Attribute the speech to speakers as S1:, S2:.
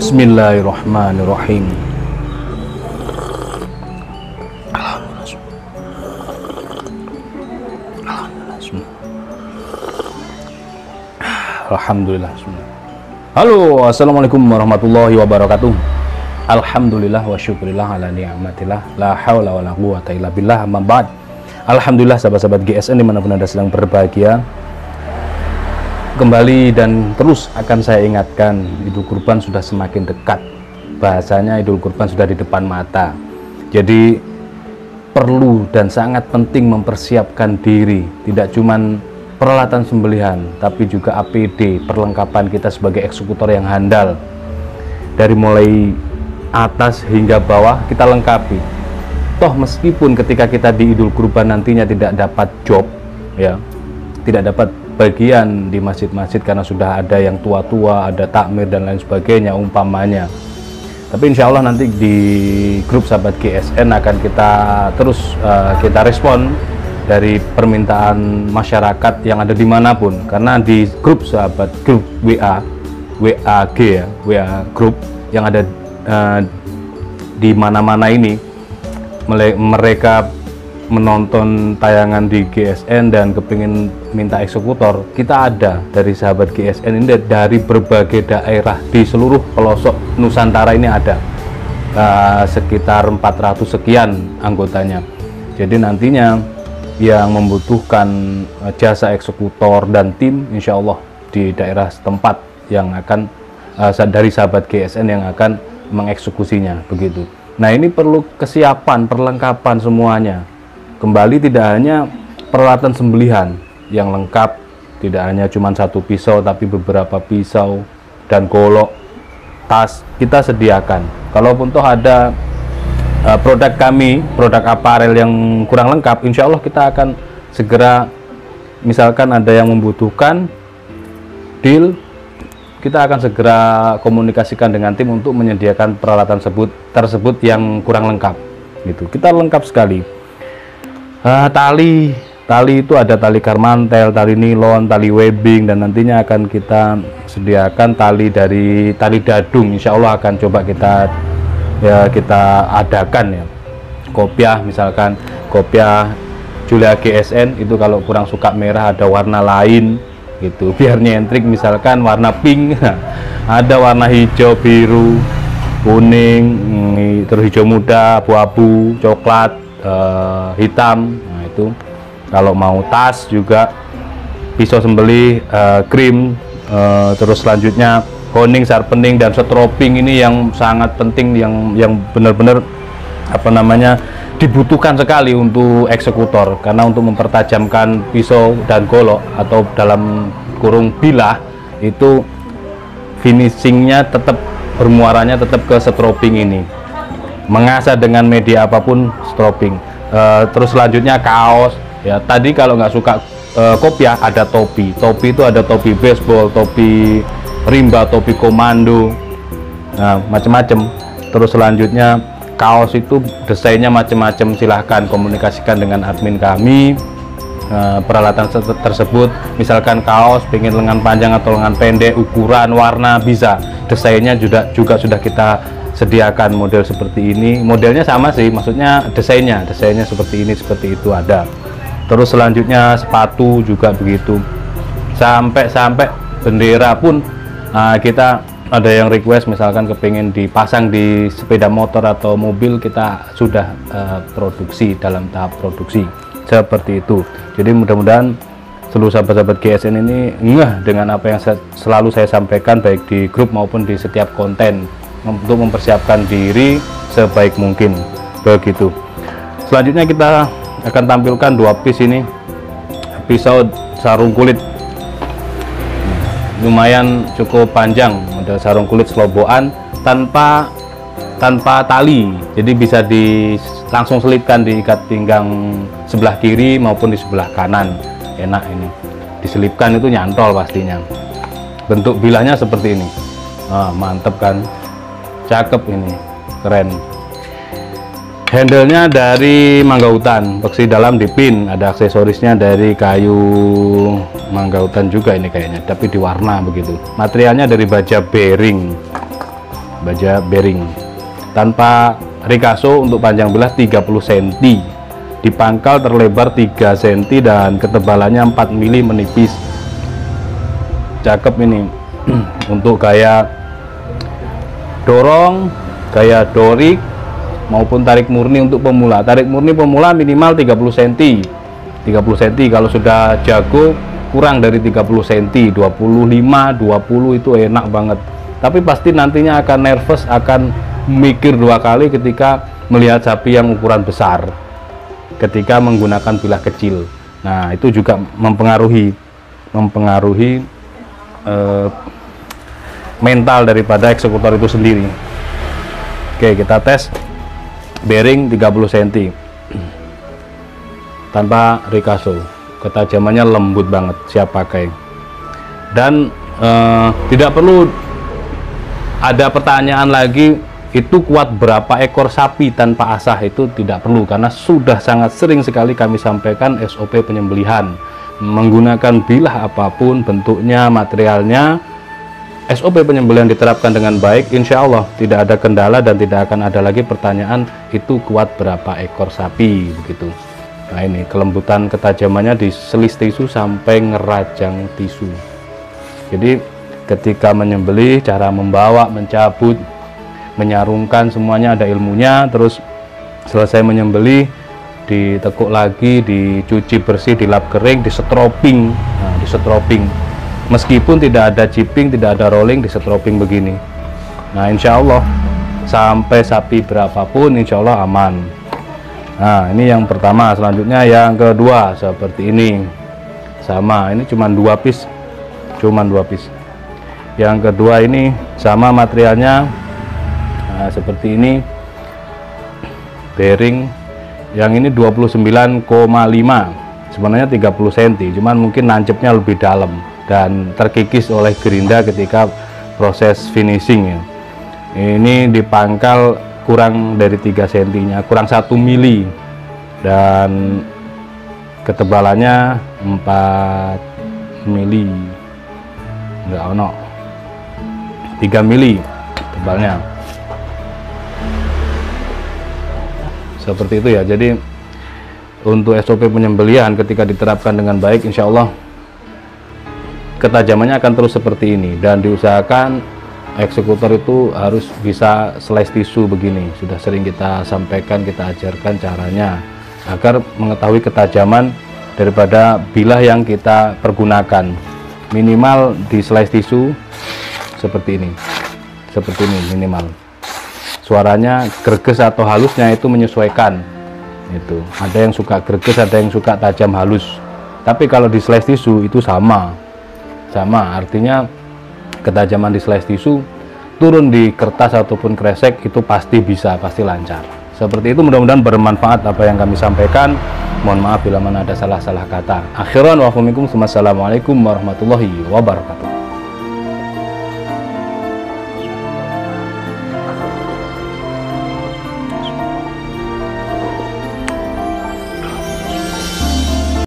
S1: Bismillahirrahmanirrahim. Alhamdulillah. Halo, assalamualaikum warahmatullahi wabarakatuh. Alhamdulillah wa syukurillah ala ni'matillah, la haula wa la quwata illa billah, amma ba'd. Alhamdulillah sahabat-sahabat GSN dimanapun anda sedang berbahagia, kembali dan terus akan saya ingatkan, Idul Kurban sudah semakin dekat. Bahasanya Idul Kurban sudah di depan mata. Jadi perlu dan sangat penting mempersiapkan diri. Tidak cuman peralatan sembelihan, tapi juga APD, perlengkapan kita sebagai eksekutor yang handal. Dari mulai atas hingga bawah kita lengkapi. Toh meskipun ketika kita di Idul Kurban nantinya tidak dapat job, ya, tidak dapat bagian di masjid-masjid karena sudah ada yang tua-tua, ada takmir dan lain sebagainya umpamanya. Tapi insya Allah nanti di grup sahabat GSN akan kita terus kita respon dari permintaan masyarakat yang ada dimanapun, karena di grup sahabat, grup WAG ya, WA grup yang ada di mana-mana ini, mereka menonton tayangan di GSN dan kepingin minta eksekutor, kita ada dari sahabat GSN ini dari berbagai daerah di seluruh pelosok Nusantara ini ada sekitar 400 sekian anggotanya. Jadi nantinya yang membutuhkan jasa eksekutor dan tim, insya Allah di daerah setempat yang akan dari sahabat GSN yang akan mengeksekusinya begitu. Nah ini perlu kesiapan, perlengkapan semuanya. Kembali tidak hanya peralatan sembelihan yang lengkap, tidak hanya cuma satu pisau tapi beberapa pisau dan golok, tas kita sediakan. Kalaupun toh ada produk kami, produk aparel yang kurang lengkap, insya Allah kita akan segera, misalkan ada yang membutuhkan deal, kita akan segera komunikasikan dengan tim untuk menyediakan peralatan tersebut yang kurang lengkap gitu. Kita lengkap sekali. Tali itu ada tali karmantel, tali nilon, tali webbing, dan nantinya akan kita sediakan tali dari tali dadung. Insya Allah akan coba kita adakan ya. Kopiah misalkan, kopiah Julia GSN itu kalau kurang suka merah ada warna lain gitu, biar nyentrik, misalkan warna pink ada warna hijau, biru, kuning, terus hijau muda, abu-abu, coklat, hitam. Nah itu kalau mau tas juga, pisau sembelih, krim, terus selanjutnya honing, sharpening, dan stropping. Ini yang sangat penting, yang benar-benar dibutuhkan sekali untuk eksekutor, karena untuk mempertajamkan pisau dan golok atau dalam kurung bilah itu finishingnya tetap, bermuaranya tetap ke stropping ini, mengasah dengan media apapun stropping. Terus selanjutnya kaos ya. Tadi kalau nggak suka kopiah, ada topi itu ada topi baseball, topi rimba, topi komando, nah macam-macam. Terus selanjutnya kaos itu desainnya macam-macam, silahkan komunikasikan dengan admin kami. Peralatan tersebut, misalkan kaos pengen lengan panjang atau lengan pendek, ukuran, warna, bisa. Desainnya juga sudah kita sediakan model seperti ini. Modelnya sama sih, maksudnya desainnya seperti ini, seperti itu ada. Terus selanjutnya sepatu juga begitu, sampai bendera pun kita ada yang request, misalkan kepingin dipasang di sepeda motor atau mobil, kita sudah produksi, dalam tahap produksi seperti itu. Jadi mudah-mudahan seluruh sahabat-sahabat GSN ini ngeh dengan apa yang selalu saya sampaikan baik di grup maupun di setiap konten untuk mempersiapkan diri sebaik mungkin begitu. Selanjutnya kita akan tampilkan 2 piece ini, pisau sarung kulit, lumayan cukup panjang, ada sarung kulit selobokan tanpa tali, jadi bisa langsung selipkan di ikat pinggang sebelah kiri maupun di sebelah kanan. Enak ini, diselipkan itu nyantol pastinya. Bentuk bilahnya seperti ini. Mantep kan, cakep ini, keren. Handle-nya dari mangga hutan, beksi dalam dipin, ada aksesorisnya dari kayu mangga hutan juga ini kayaknya, tapi di warna begitu. Materialnya dari baja bearing, tanpa rikaso. Untuk panjang bilah 30 cm, di pangkal terlebar 3 cm dan ketebalannya 4 mm menipis. Cakep ini. Untuk gaya dorong, gaya dorik maupun tarik murni untuk pemula. Tarik murni pemula minimal 30 cm. 30 cm, kalau sudah jago kurang dari 30 cm, 25, 20 itu enak banget. Tapi pasti nantinya akan nervous, akan mikir 2 kali ketika melihat sapi yang ukuran besar, ketika menggunakan bilah kecil. Nah, itu juga mempengaruhi mental daripada eksekutor itu sendiri. Oke, kita tes bearing 30 cm tanpa rikaso, ketajamannya lembut banget, siap pakai. Dan tidak perlu ada pertanyaan lagi, itu kuat berapa ekor sapi tanpa asah, itu tidak perlu, karena sudah sangat sering sekali kami sampaikan SOP penyembelihan menggunakan bilah apapun bentuknya, materialnya. SOP penyembelihan diterapkan dengan baik, insya Allah tidak ada kendala dan tidak akan ada lagi pertanyaan itu kuat berapa ekor sapi begitu. Nah, ini kelembutan ketajamannya di selis tisu sampai ngerajang tisu. Jadi ketika menyembelih, cara membawa, mencabut, menyarungkan, semuanya ada ilmunya. Terus selesai menyembelih, ditekuk lagi, dicuci bersih, dilap kering, disetroping. Nah, disetroping meskipun tidak ada chipping, tidak ada rolling, disetroping begini. Nah, insya Allah sampai sapi berapapun insya Allah aman. Nah, ini yang pertama. Selanjutnya yang kedua seperti ini, sama, ini cuma 2 piece, Yang kedua ini sama materialnya, nah, seperti ini, bearing. Yang ini 29,5, sebenarnya 30 cm, cuman mungkin nancepnya lebih dalam dan terkikis oleh gerinda ketika proses finishing ya. Ini di pangkal kurang dari 3 cm nya, kurang 1 mili, dan ketebalannya 4 mili, enggak ono, 3 mili tebalnya, seperti itu ya. Jadi untuk SOP penyembelihan ketika diterapkan dengan baik, insya Allah ketajamannya akan terus seperti ini. Dan diusahakan eksekutor itu harus bisa slice tisu begini, sudah sering kita sampaikan, kita ajarkan caranya agar mengetahui ketajaman daripada bilah yang kita pergunakan. Minimal di slice tisu seperti ini minimal. Suaranya greges atau halusnya itu menyesuaikan. Itu ada yang suka greges, ada yang suka tajam halus. Tapi kalau di slice tisu itu sama, artinya ketajaman di slice tisu turun di kertas ataupun kresek itu pasti pasti lancar. Seperti itu, mudah-mudahan bermanfaat apa yang kami sampaikan. Mohon maaf bila mana ada salah-salah kata. Akhiran wa assalamualaikum warahmatullahi wabarakatuh.